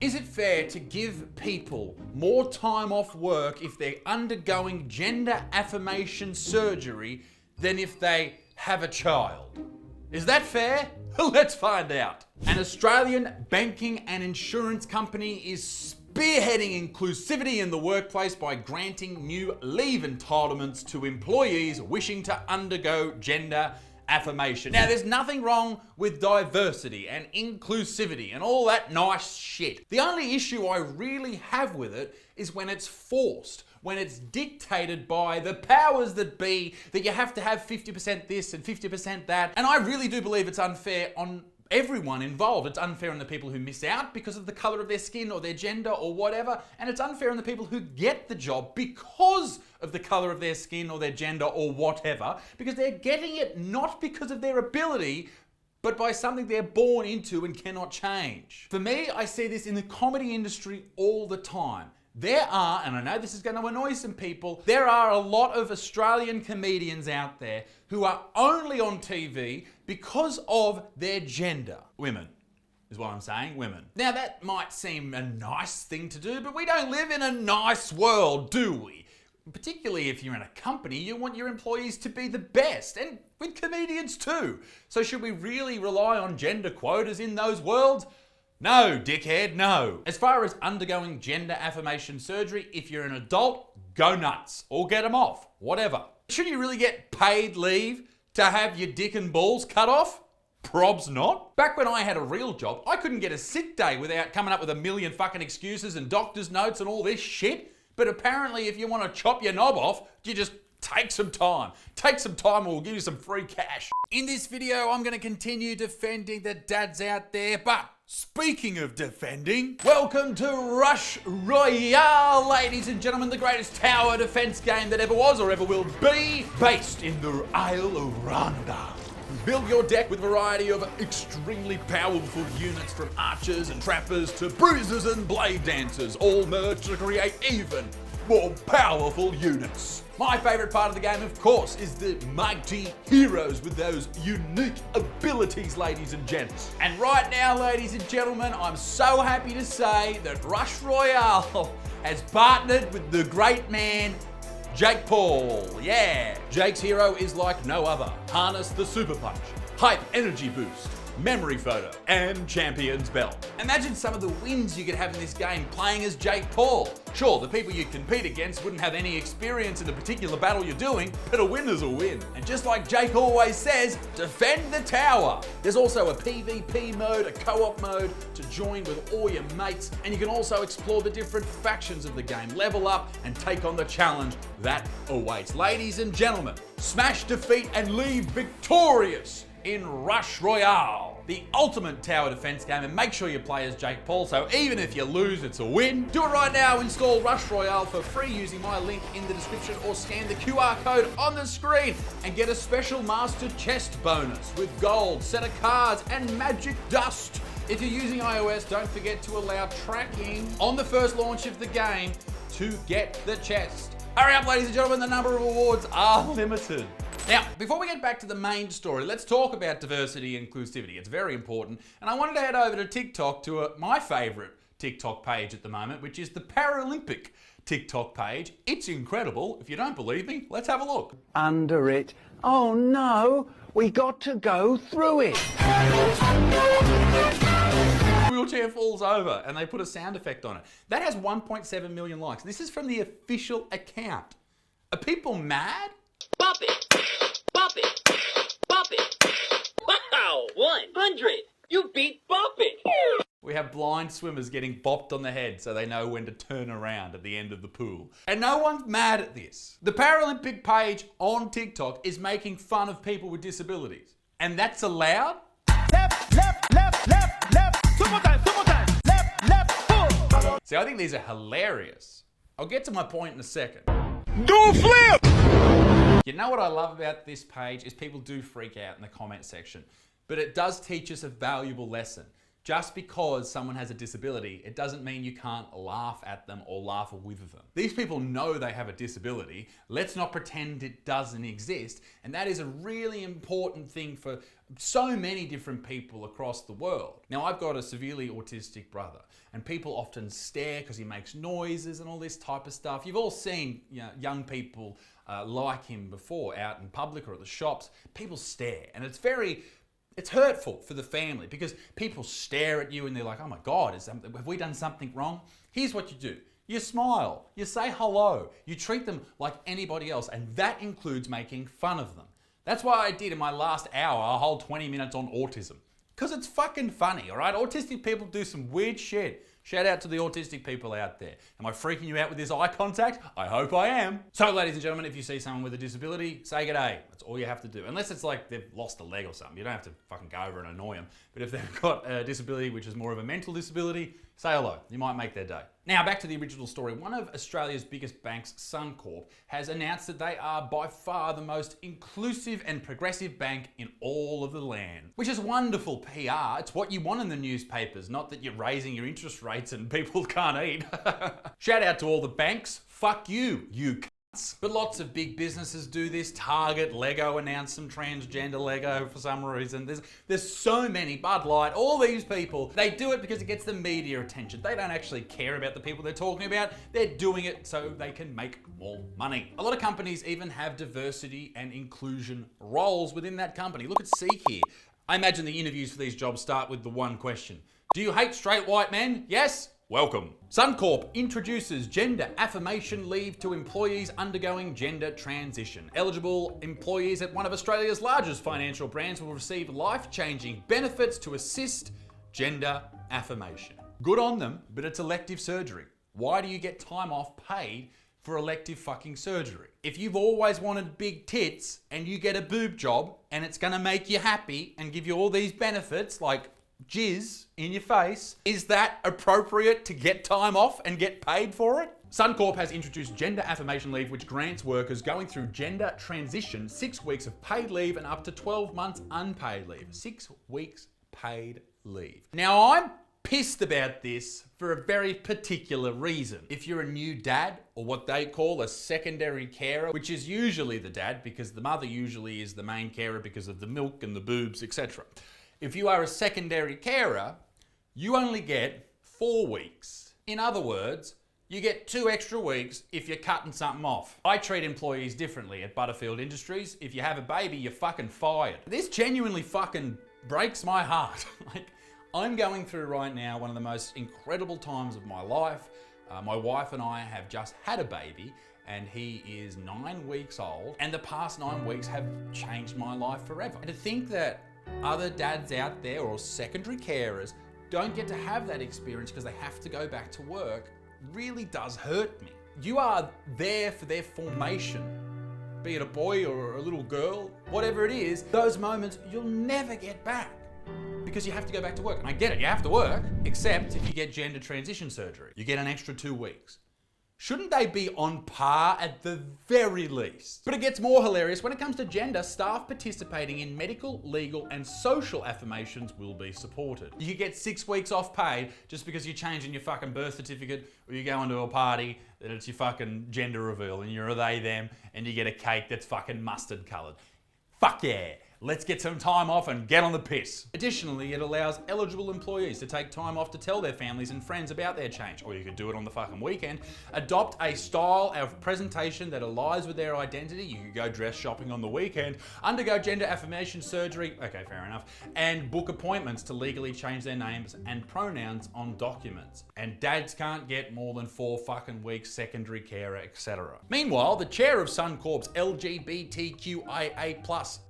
Is it fair to give people more time off work if they're undergoing gender affirmation surgery than if they have a child? Is that fair? Let's find out. An Australian banking and insurance company is spearheading inclusivity in the workplace by granting new leave entitlements to employees wishing to undergo gender affirmation. Now, there's nothing wrong with diversity and inclusivity and all that nice shit. The only issue I really have with it is when it's forced, when it's dictated by the powers that be, that you have to have 50% this and 50% that. And I really do believe it's unfair on everyone involved. It's unfair on the people who miss out because of the color of their skin or their gender or whatever, and it's unfair on the people who get the job because of the color of their skin or their gender or whatever, because they're getting it not because of their ability, but by something they're born into and cannot change. For me, I see this in the comedy industry all the time. There are, and I know this is going to annoy some people, there are a lot of Australian comedians out there who are only on TV because of their gender. Women is what I'm saying, women. Now that might seem a nice thing to do, but we don't live in a nice world, do we? Particularly if you're in a company, you want your employees to be the best, and with comedians too. So should we really rely on gender quotas in those worlds? No, dickhead, no. As far as undergoing gender affirmation surgery, if you're an adult, go nuts or get them off, whatever. Should you really get paid leave to have your dick and balls cut off? Probs not. Back when I had a real job, I couldn't get a sick day without coming up with a million fucking excuses and doctor's notes and all this shit. But apparently if you want to chop your knob off, you just take some time. Take some time or we'll give you some free cash. In this video, I'm going to continue defending the dads out there, but speaking of defending, welcome to Rush Royale, ladies and gentlemen, the greatest tower defense game that ever was or ever will be, based in the Isle of Rhondda. Build your deck with a variety of extremely powerful units, from archers and trappers to bruisers and blade dancers, all merged to create even more powerful units. My favourite part of the game, of course, is the mighty heroes with those unique abilities, ladies and gents. And right now, ladies and gentlemen, I'm so happy to say that Rush Royale has partnered with the great man, Jake Paul. Yeah, Jake's hero is like no other. Harness the super punch, hype energy boost, memory photo, and champion's belt. Imagine some of the wins you could have in this game playing as Jake Paul. Sure, the people you compete against wouldn't have any experience in the particular battle you're doing, but a win is a win. And just like Jake always says, defend the tower. There's also a PvP mode, a co-op mode to join with all your mates, and you can also explore the different factions of the game, level up, and take on the challenge that awaits. Ladies and gentlemen, smash, defeat, and leave victorious in Rush Royale, the ultimate tower defense game, and make sure you play as Jake Paul, so even if you lose, it's a win. Do it right now. Install Rush Royale for free using my link in the description or scan the QR code on the screen and get a special master chest bonus with gold, set of cards, and magic dust. If you're using iOS, don't forget to allow tracking on the first launch of the game to get the chest. Hurry up, ladies and gentlemen, the number of awards are limited. Now, before we get back to the main story, let's talk about diversity and inclusivity. It's very important. And I wanted to head over to TikTok to my favorite TikTok page at the moment, which is the Paralympic TikTok page. It's incredible. If you don't believe me, let's have a look. Under it. Oh no, we got to go through it. Wheelchair falls over and they put a sound effect on it. That has 1.7 million likes. This is from the official account. Are people mad? Bop it! Bop it! Bop it! Wow! 100! You beat Bop it! We have blind swimmers getting bopped on the head so they know when to turn around at the end of the pool. And no one's mad at this. The Paralympic page on TikTok is making fun of people with disabilities. And that's allowed? Left, left, left, left, left. Two more times. Left, left, full. See, I think these are hilarious. I'll get to my point in a second. Do a flip! You know what I love about this page is people do freak out in the comment section, but it does teach us a valuable lesson. Just because someone has a disability, it doesn't mean you can't laugh at them or laugh with them. These people know they have a disability. Let's not pretend it doesn't exist. And that is a really important thing for so many different people across the world. Now, I've got a severely autistic brother, and people often stare because he makes noises and all this type of stuff. You've all seen, you know, young people like him before out in public or at the shops. People stare, and it's hurtful for the family because people stare at you and they're like, oh my God, have we done something wrong? Here's what you do. You smile, you say hello, you treat them like anybody else, and that includes making fun of them. That's why I did in my last hour a whole 20 minutes on autism. Because it's fucking funny, all right? Autistic people do some weird shit. Shout out to the autistic people out there. Am I freaking you out with this eye contact? I hope I am. So, ladies and gentlemen, if you see someone with a disability, say g'day. That's all you have to do. Unless it's like they've lost a leg or something. You don't have to fucking go over and annoy them. But if they've got a disability which is more of a mental disability, say hello. You might make their day. Now, back to the original story. One of Australia's biggest banks, Suncorp, has announced that they are by far the most inclusive and progressive bank in all of the land. Which is wonderful PR. It's what you want in the newspapers, not that you're raising your interest rates and people can't eat. Shout out to all the banks. Fuck you, you cunts. But lots of big businesses do this. Target, Lego announced some transgender Lego for some reason. There's so many. Bud Light, all these people, they do it because it gets the media attention. They don't actually care about the people they're talking about. They're doing it so they can make more money. A lot of companies even have diversity and inclusion roles within that company. Look at Seek here. I imagine the interviews for these jobs start with the one question. Do you hate straight white men? Yes? Welcome. Suncorp introduces gender affirmation leave to employees undergoing gender transition. Eligible employees at one of Australia's largest financial brands will receive life-changing benefits to assist gender affirmation. Good on them, but it's elective surgery. Why do you get time off paid for elective fucking surgery? If you've always wanted big tits and you get a boob job and it's gonna make you happy and give you all these benefits like jizz in your face, is that appropriate to get time off and get paid for it? Suncorp has introduced gender affirmation leave, which grants workers going through gender transition 6 weeks of paid leave and up to 12 months unpaid leave. 6 weeks paid leave. Now, I'm pissed about this for a very particular reason. If you're a new dad, or what they call a secondary carer, which is usually the dad because the mother usually is the main carer because of the milk and the boobs, etc. If you are a secondary carer, you only get 4 weeks. In other words, you get 2 extra weeks if you're cutting something off. I treat employees differently at Butterfield Industries. If you have a baby, you're fucking fired. This genuinely fucking breaks my heart. Like, I'm going through right now one of the most incredible times of my life. My wife and I have just had a baby, and he is 9 weeks old, and the past 9 weeks have changed my life forever. And to think that other dads out there or secondary carers don't get to have that experience because they have to go back to work really does hurt me. You are there for their formation, be it a boy or a little girl, whatever it is. Those moments you'll never get back because you have to go back to work. And I get it, you have to work, except if you get gender transition surgery, you get an extra 2 weeks. Shouldn't they be on par at the very least? But it gets more hilarious. When it comes to gender, staff participating in medical, legal, and social affirmations will be supported. You get 6 weeks off pay just because you're changing your fucking birth certificate or you're going to a party that it's your fucking gender reveal and you're a they, them, and you get a cake that's fucking mustard coloured. Fuck yeah. Let's get some time off and get on the piss. Additionally, it allows eligible employees to take time off to tell their families and friends about their change, or you could do it on the fucking weekend. Adopt a style of presentation that aligns with their identity. You could go dress shopping on the weekend, undergo gender affirmation surgery, okay, fair enough, and book appointments to legally change their names and pronouns on documents. And dads can't get more than 4 fucking weeks secondary carer, etc. Meanwhile, the chair of Suncorp's LGBTQIA+,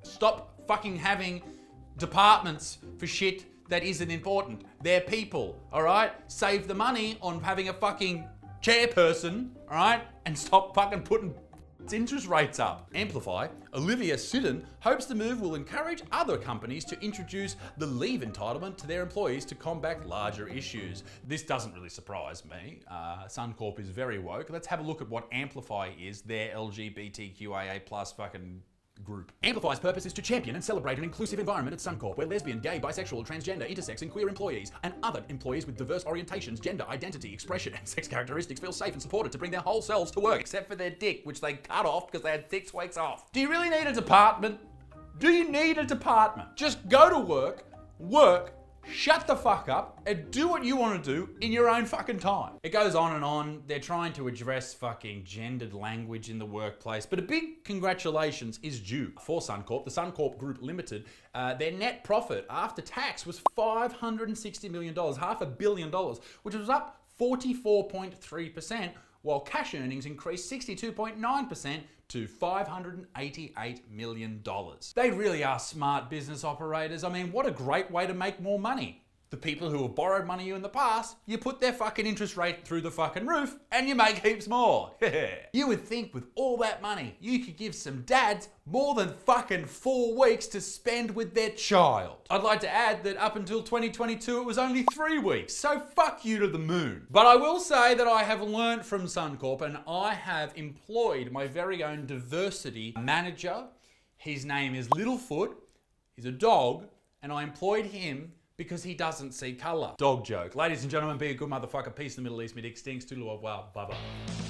stop fucking having departments for shit that isn't important. They're people, all right? Save the money on having a fucking chairperson, all right? And stop fucking putting interest rates up. Amplify, Olivia Sidden hopes the move will encourage other companies to introduce the leave entitlement to their employees to combat larger issues. This doesn't really surprise me. Suncorp is very woke. Let's have a look at what Amplify is, their LGBTQIA+ fucking Group. Amplify's purpose is to champion and celebrate an inclusive environment at Suncorp where lesbian, gay, bisexual, transgender, intersex and queer employees and other employees with diverse orientations, gender, identity, expression and sex characteristics feel safe and supported to bring their whole selves to work, except for their dick, which they cut off because they had 6 weeks off. Do you really need a department? Do you need a department? Just go to work, shut the fuck up, and do what you want to do in your own fucking time. It goes on and on. They're trying to address fucking gendered language in the workplace, but a big congratulations is due for Suncorp. The Suncorp Group Limited, their net profit after tax was $560 million, $500 million, which was up 44.3%, while cash earnings increased 62.9% to $588 million. They really are smart business operators. I mean, what a great way to make more money. The people who have borrowed money you in the past, you put their fucking interest rate through the fucking roof and you make heaps more. You would think with all that money, you could give some dads more than fucking 4 weeks to spend with their child. I'd like to add that up until 2022, it was only 3 weeks, so fuck you to the moon. But I will say that I have learnt from Suncorp and I have employed my very own diversity manager. His name is Littlefoot. He's a dog, and I employed him because he doesn't see colour. Dog joke. Ladies and gentlemen, be a good motherfucker. Peace in the Middle East. Me dick stinks. Toodle of wow. Bye bye.